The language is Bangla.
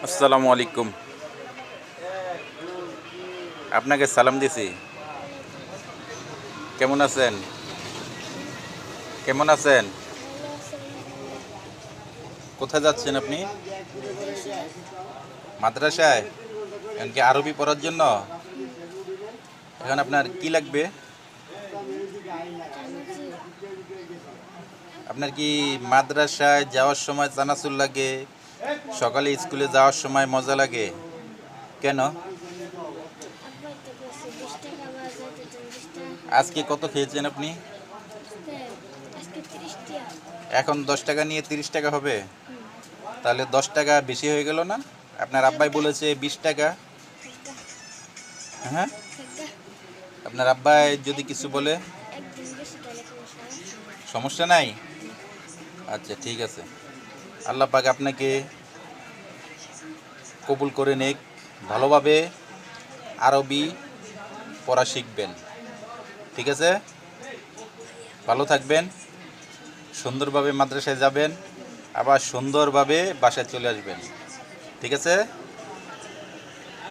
আসসালামু আলাইকুম। আপনাকে সালাম দিছি। কেমন আছেন? কেমন আছেন? ভালো আছি আলহামদুলিল্লাহ। কোথায় যাচ্ছেন আপনি? মাদ্রাসায়। মাদ্রাসায়? এখন কি আরবি পড়ার জন্য? হুম। এখন আপনার কি লাগবে? চানাচুর। আপনার কি মাদ্রাসায় যাওয়ার সময় চানাচুর লাগে? সকালে স্কুলে যাওয়ার সময় মজা লাগে? কেন? আব্বাই তো কইছে 20 টাকা বাজাইতে, তুমি 20 টাকা আজকে কত খেয়েছেন আপনি? আজকে আজকে 30 টাকা। এখন 10 টাকা নিয়ে 30 টাকা হবে? হুম। তাহলে 10 টাকা বেশি হয়ে গেল না? আপনার আব্বাই থাকগা বলেছে 20 টাকা। থাকগা হ্যাঁ? থাকগা। আপনার আব্বাই যদি কিছু বলে? একদিন বেশি তাহলে কোনো সমস্যা নেই। সমস্যা নাই? আচ্ছা, ঠিক আছে। আল্লাহ পাক আপনাকে কবুল করে নেক। ভালোভাবে আরবি পড়া শিখবেন। ঠিক আছে? ভালো থাকবেন। সুন্দরভাবে মাদ্রাসায় যাবেন। আবার সুন্দরভাবে বাসায় চলে আসবেন। ঠিক আছে?